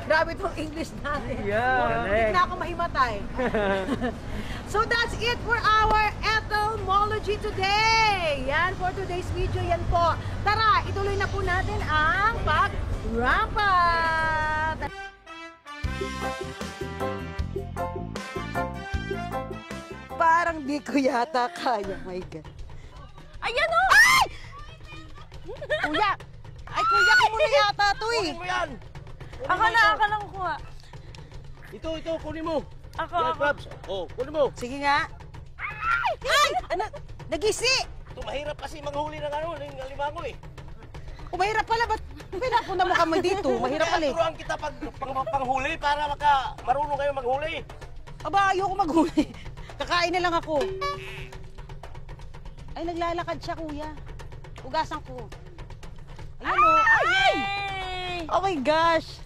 Grabe itong English natin. Yeah. Hindi na ako mahimatay. So that's it for our etymology today. Yan for today's video. Yan po. Tara, ituloy na po natin ang pag-rampa. Parang di ko yata kaya. My God. Ayan o! Ay! Kuya! Ay, kuya ko muna yata ito eh. Kunin mo yan! Ako lang kuha. Ito, kunin mo. Ako. Crabs. Oh, kunin mo. Sige nga. Ay! Ano? Nagisi! Ito, mahirap kasi manghuli ng ng alimango eh. O, mahirap pala. Ba't pinapunta mo kami dito? Mahirap pala eh. Turuan kita panghuli para marunong kayo maghuli. Aba, ayoko maghuli. Kakain na lang ako. Ay, naglalakad siya, kuya. Ugasan ko. Ayan o. Ay! Oh my gosh.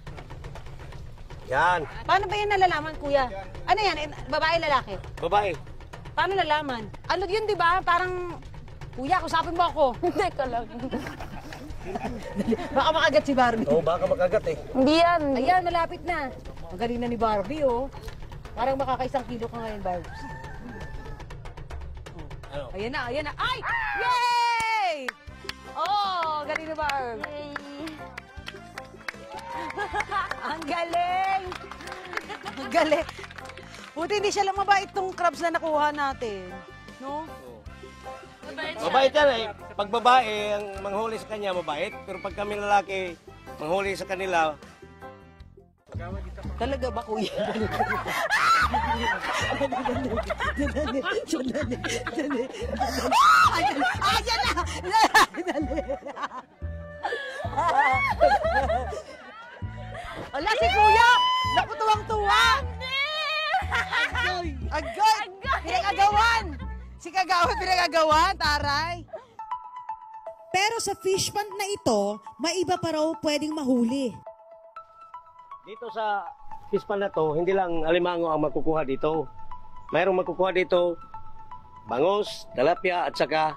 Yan. Paano ba yan nalalaman, kuya? Ano yan? Babae, lalaki? Babae. Paano nalaman? Ano yun, di ba? Parang, kuya, kusapin mo ako. Hindi ka lang. Baka makagat si Barbie. Oo, baka makagat eh. Hindi yan. Ayan, malapit na. Magaling na ni Barbie, oh. Parang makakaisang kilo ka ngayon, Barbie. Ano? Ayan na, ayan na. Ay! Yay! Oh, galing na Barbie. Yay. Ang galing! Ang galing. Buti hindi siya lang mabait tong crabs na nakuha natin. No? Mabait yan eh. Pag babae, ang manghuli sa kanya, mabait. Pero pag kami lalaki, manghuli sa kanila. Talaga ba, kuya? Ayan na! Wala si kuya! Naku, tuwang-tuwa! Agay! Pinag-agawan! Si Kagawan pinag-agawan, taray! Pero sa fish pond na ito, may iba pa raw pwedeng mahuli. Dito sa pispan na to, hindi lang alimango ang makukuha dito. Mayroong makukuha dito, bangos, tilapia at saka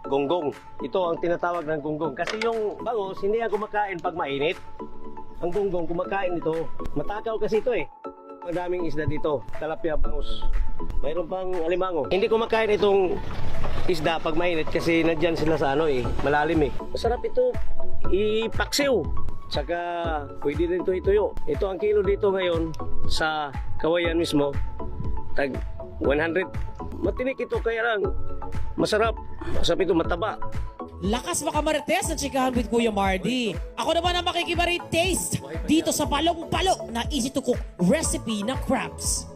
gonggong. Ito ang tinatawag ng gonggong. Kasi yung bangos, hindi yan kumakain pag mainit. Ang gonggong kumakain ito. Matakaw kasi ito eh. Madaming isda dito, tilapia, bangos. Mayroon pang alimango. Hindi kumakain itong isda pag mainit kasi nandyan sila sa malalim eh. Masarap ito ipaksiw. Saka pwede din ito ituyo. Ito ang kilo dito ngayon sa Kawayan mismo. Tag 100. Matinik ito kaya lang masarap. Masarap ito, mataba. Lakas makamarites ng Chikahan with Kuya Mardy. Ako naman ang makikibari taste dito sa palong-palo na easy to cook recipe ng crabs.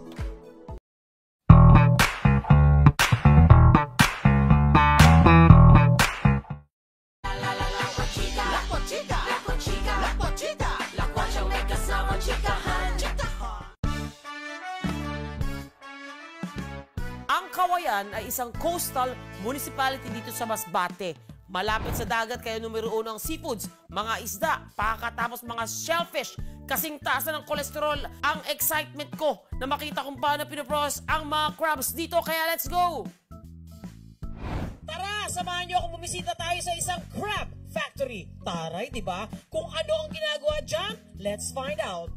Ang Kawayan ay isang coastal municipality dito sa Masbate. Malapit sa dagat kaya numero 1 ang seafoods, mga isda, pakakatapos mga shellfish. Kasing taas na ng kolesterol ang excitement ko na makita kung paano pinoprocess ang mga crabs dito. Kaya let's go! Tara, samahan niyo akong bumisita tayo sa isang crab factory. Taray, di ba? Kung ano ang ginagawa dyan, let's find out.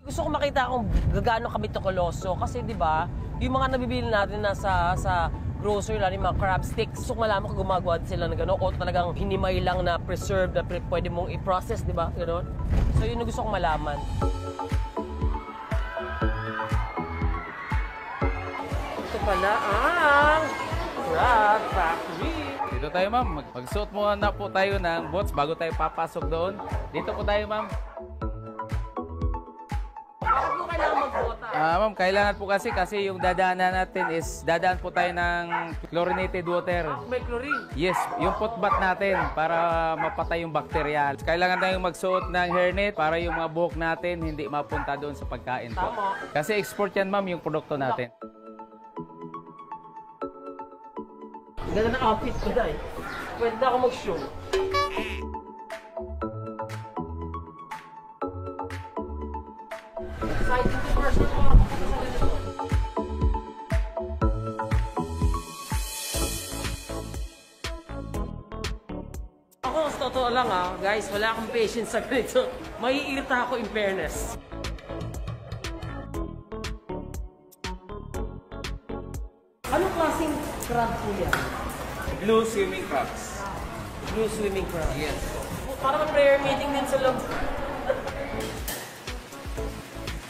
Gusto ko makita kung gaano kami tokoloso kasi di ba, yung mga nabibili natin na sa grocery lang, yung mga crab sticks. Gusto ko malaman kung gumagawa sila ng gano'n o talagang hinimay lang na preserved na pwede mong i-process, di ba? Gano'n. So yun yung gusto kong malaman. Ito pala ang crab factory. Dito tayo ma'am, magsuot muna po tayo ng boots bago tayo papasok doon. Dito po tayo ma'am. Bakit mo kailangan magbota? Ma'am, kailangan po kasi yung dadaanan natin is dadaan po tayo ng chlorinated water. May chlorine. Yes, yung footbath natin para mapatay yung bakterya. Kailangan tayong magsuot ng hairnet para yung mga buhok natin hindi mapunta doon sa pagkain po. Tama. Kasi export yan ma'am yung produkto natin. Ganda ng outfit ko dahil. Pwede na ako mag-show. Exciting to first of all. Ako, sa totoo lang guys, wala akong patience sa ganito. Maiirita ako in fairness. Anong klaseng crab po yan? Blue swimming crabs. Blue swimming crab. Yes. Parang prayer meeting din sa loob.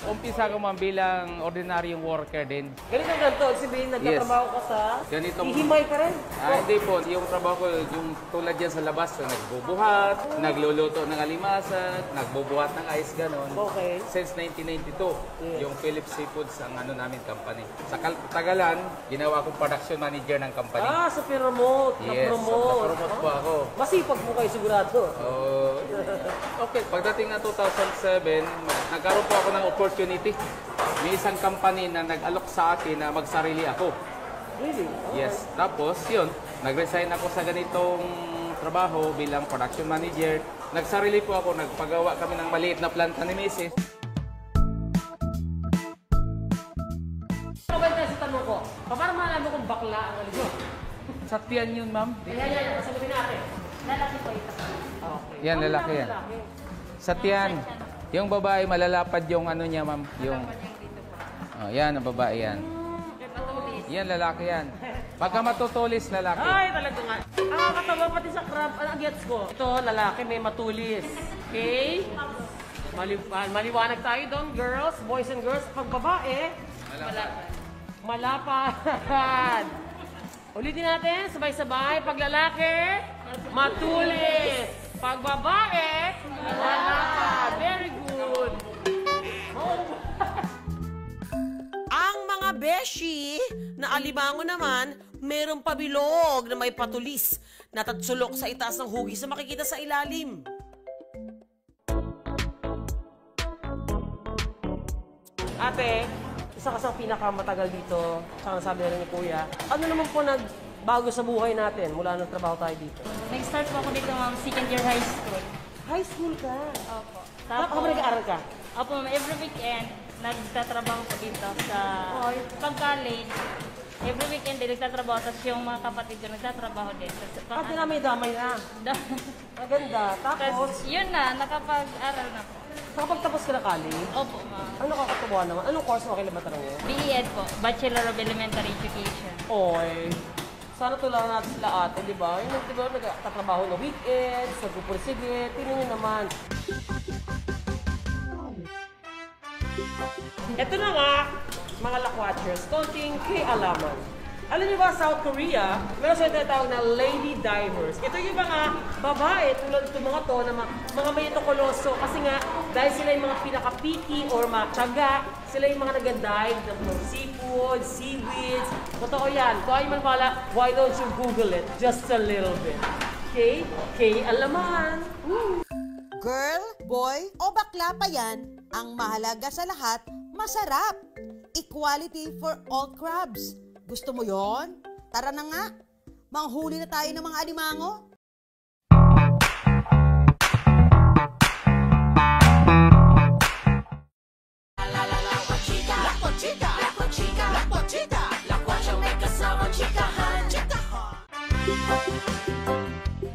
Umpisa ko ma'am bilang ordinaryong worker din. Ganito. Sabihin, nagtatrabaho ka sa... Ganito. Hihimay ka rin. Hindi po. Yung trabaho ko, yung tulad yan sa labas, nagbubuhat, nagluluto ng alimasag, nagbubuhat ng ice, ganon. Okay. Since 1992, yung Philips Seafoods ang namin company. Sa Tagalan, ginawa kong production manager ng company. Sa promote. Yes, na-promote po ako. Masipag po kayo sigurado. Okay, pagdating na 2007, nagkaroon po ako ng opportunity. May isang company na nag-alok sa akin na magsarili ako. Really? Yes. Tapos, yun, nag-resign ako sa ganitong trabaho bilang production manager. Nagsarili po ako, nagpagawa kami ng maliit na planta ni Mrs. Kapag tayo sa tanong ko, paano malaman kung bakla ang aligo? Sa tiyan yun, ma'am. Yan, saluhin natin. Lalaki po ito. Okay. Yan, lalaki yan. Sa tiyan. Yung babae, malalapad yung ano niya, ma'am. Yung... Oh, yan, ang babae yan. Yan, lalaki yan. Pagka matutulis, lalaki. Ay, talaga nga. Nakakatawa pati sa crab. Ang gets ko. Ito, lalaki, may matulis. Okay? Maliwanag tayo doon, girls, boys and girls. Pag babae, malapad. Ulitin natin, sabay-sabay. Pag lalaki, matulis. Pag babae, malapad. Very good. Ang mga beshi na alimango naman, merong pabilog na may patulis na tatsulok sa itaas ng hugis na makikita sa ilalim. Ate, isa ka sa pinakamatagal dito, saka nasabi na rin ni Kuya. Ano naman po nagbago sa buhay natin mula nang trabaho tayo dito? Nag-start po ako dito, ma'am, second year high school. High school ka? Opo. Ako ba nag-aaral ka? Opo, ma'am, every weekend, nagtatrabaho po dito sa pag-college. Every weekend din nagtatrabaho, tapos yung mga kapatid ko nagtatrabaho din. Ate na may damay na. Maganda. Tapos, Tapos, yun na, nakapag-aral na po. nakapagtapos ka na college? Opo, ma'am. Ano kakatuwa naman? Anong course mo kailan matanong mo? BEd po, Bachelor of Elementary Education. Oy. Sana tulungan natin sila ate, di ba? Yung di ba, nagtatrabaho na weekends, nagpupursige, tingnan nyo naman. Ito na nga, mga lakwatchers, konting alaman. Alam niyo ba, South Korea, meron sila tinatawag na lady divers. Ito yung mga babae, tulad itong mga to, na mga mayatokoloso. Kasi nga, dahil sila yung mga pinaka-picky or matyaga, sila yung mga nag-dive ng seafood, seaweeds. Totoo yan. Kung ayaw man pala, why don't you Google it? Just a little bit. Okay? Okay, alaman. Girl, boy, o bakla pa yan, ang mahalaga sa lahat, masarap. Equality for all crabs. Gusto mo yon? Tara na nga. Manghuli na tayo ng mga alimango.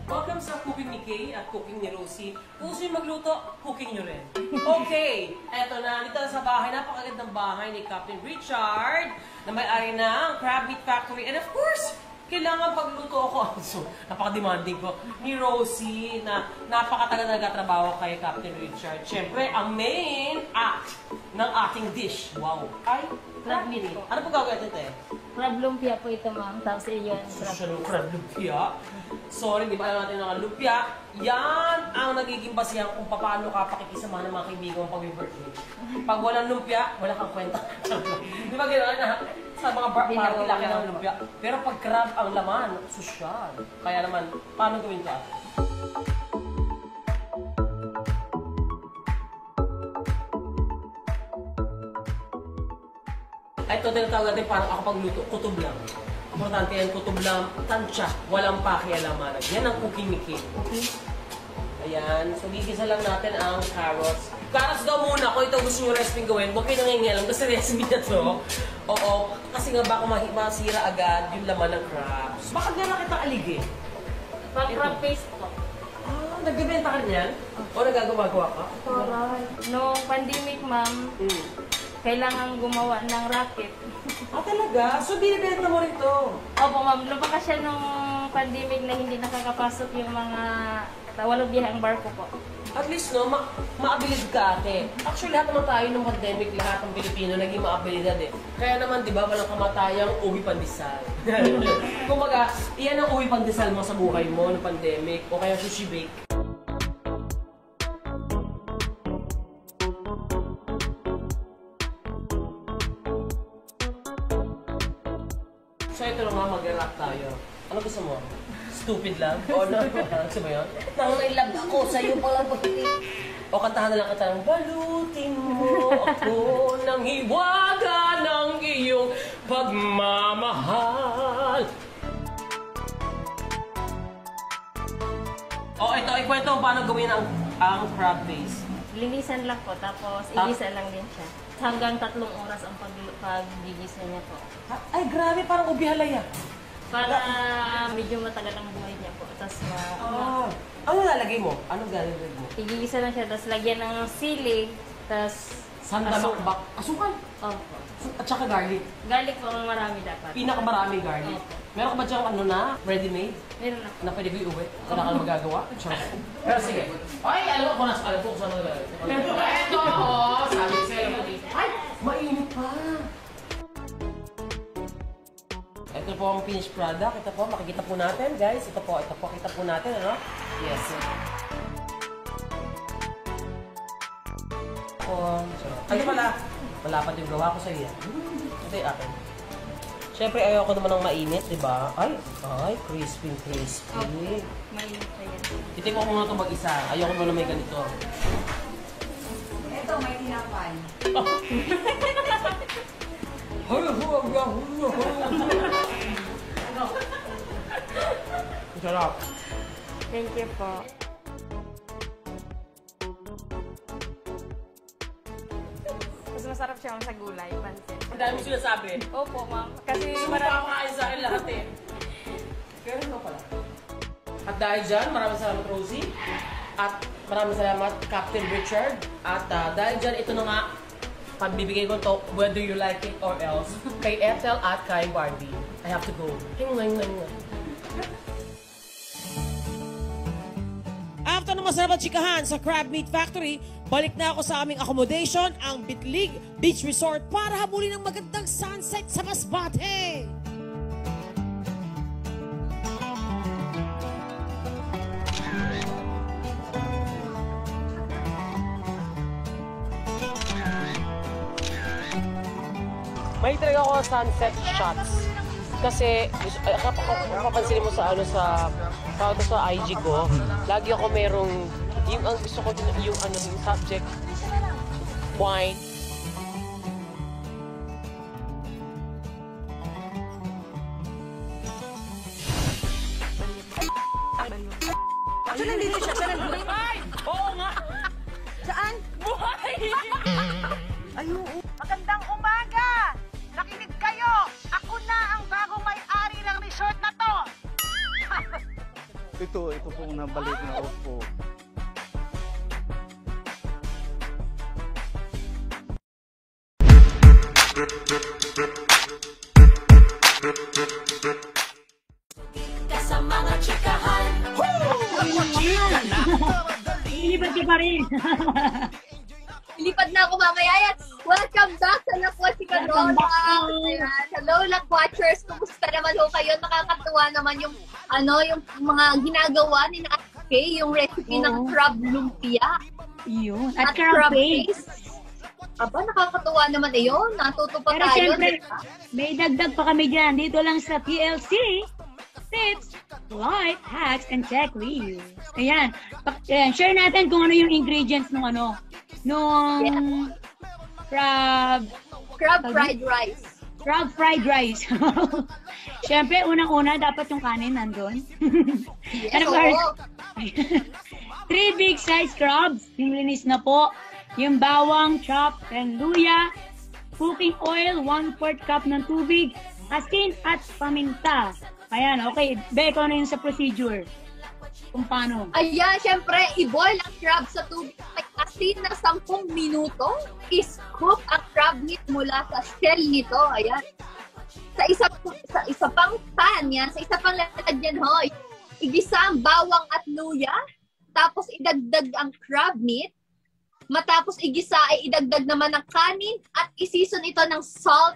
Welcome sa Cooking ni Kay at Cooking ni Rosie. Kung gusto nyo magluto, cooking nyo rin. Okay, eto na. Dito na sa bahay. Napakagandang bahay ni Captain Richard na may-ari ng Crab Meat Factory. And of course, kailangan pagluto ako. So, napaka-demanding ko. Ni Rosie na napakatagal na nagtatrabaho kay Captain Richard. Siyempre, ang main act ng ating dish. Wow. Ay, crab meat. Ano po gagawin ito, te? Crab lumpia po ito, ma'am. Tapos yun. Social crab lumpia. Sorry, di ba alam natin ng lumpia? Yan ang nagiging basihan kung paano ka pakikisama ng mga kaibigan mo pag-birthday. Pag walang lumpia, wala kang kwenta. Di ba gano'n na? Sa mga party, laki ng lumpia. Pero pag crab ang laman, sosyal. Kaya naman, paano gawin ka? Ay, ito tinatawag natin parang ako pagluto, kutob lang. Importante yan, kutob lang, tansya, walang pakialamanan. Yan ang cooking ni Kay. Okay? Ayan, so gigisa lang natin ang carrots. Carrots daw muna, kung ito gusto nyo recipe gawin, huwag kayo nangingialam kasi recipe na to. Oo, kasi nga baka masira agad yung laman ng crabs. Bakit nga nakita aligin? Crab paste po. Ah, Nagbibenta ka rin yan? O nagagawa-gawa ka? Noong pandemic, ma'am, kailangan gumawa ng racket. Talaga? So, binibenta mo rin to? Opo, ma'am. Lumakas siya nung pandemic na hindi nakakapasok yung mga walang biyahang barko po. At least, no, maabilid ka, ate. Actually, lahat naman tayo ng pandemic, lahat ng Pilipino naging maabilidad eh. Kaya naman, di ba, walang kamatayang uwi pandesal. Kumbaga, iyan ang uwi pandesal mo sa buhay mo ng pandemic o kaya sushi bake. So, ito na nga, mag-rap tayo. Ano gusto mo? Stupid lang? O ano? Gusto mo yun? Nang may love ako sa'yo palang pagkinig. O kantahan na lang kita ng balutin mo ako ng hiwaga ng iyong pagmamahal. O ito, ikwento mo paano gawin ang crab base. Linisan lang po, tapos igisa lang din siya. Hanggang 3 oras ang paggigisa niya po. Ay, grabe, parang ubi halaya. Para medyo matagal ang buhay niya po. Tapos Ano lalagay mo? Anong lalagay mo? igigisa lang siya, tapos lagyan ng sili, tapos Sandamakbak. Asukal. Opo. At saka garlic. Garlic po ang marami dapat. Pinakamarami garlic. Meron ka ba dyan ano na? Ready-made? Meron na po. Na pwede ko iuwi? Wala ka na magagawa? Sure. Pero sige. Ay, alam ko na alam ko kung saan nagalagay. Ito ako! Sabi ko sa'yo. Ay! Mainit pa! Ito po ang finished product. Ito po, makikita po natin, guys. Ito po, kita po natin, ano? Yes. Ay, pala. Malapad yung gawa ko sa iyo. Ito yung akin. Siyempre, ayoko naman ng mainit, di ba? Ay, crispy. Mainit pa yan. Titikman ko muna ito mag-isa. Ayoko muna may ganito. Ito, may tinapay. Sarap. Thank you po. Mas masarap siya sa gulay, pansit. Ang dami mo sinasabi. Opo, ma'am. Kasi Marami makain sa akin lahat eh. Pero ito pala. At dahil dyan, maraming salamat Rosie. At maraming salamat Captain Richard. At dahil dyan, ito na nga, pagbibigay ko to, whether you like it or else, kay Ethel at kay Barbie. I have to go. After ng masarap na chikahan sa Crab Meat Factory, balik na ako sa aming accommodation, ang Bitlig Beach Resort, para habulin ng magandang sunset sa Masbate. May talaga ako sunset shots. Kasi, kapapansin mo sa IG ko, lagi ako merong, yung ang gusto ko din, yung subject, wine. Saan nandito siya? Saan nandito? Oo nga! Saan? Buhay! Ayun. Magandang umaga! Nakinig kayo! Ako na ang bagong may-ari ng resort na to! Ito pong nabalik na opo. Ilipad ka pa rin. Ilipad na ako mamaya yan. Welcome back sa Lakwatchika Lola. Hello, Lakwatchers. Kumusta naman ho kayo? Nakakatuwa naman yung yung mga ginagawa ni Kay, yung recipe ng crab lumpia. Yun. At crab paste. Aba, nakakatuwa naman yun. Natuto pa Pero tayo. syempre, diba? may dagdag pa kami dyan. Dito lang sa TLC. Tips, life, hacks, and checklists. Ayan. Share natin kung ano yung ingredients nung crab fried rice. Crab fried rice. Syempre, unang-una, dapat yung kanin nandun. Yes, And of course, 3 big size crabs. Yung linis na po. Yung bawang, chopped, and luya. Cooking oil, 1/4 cup ng tubig. Asin at paminta. Ayan, okay. Be, ikaw na yun sa procedure. kung paano. Ayan, syempre, i-boil ang crab sa tubig may asin na 10 minuto. I-scoop ang crab meat mula sa shell nito. Ayan. Sa isa pang pan yan, sa isa pang lalagyan, hoy. Igisa ang bawang at luya. Tapos idagdag ang crab meat. Matapos igisa ay idagdag naman ng kanin at isison ito ng salt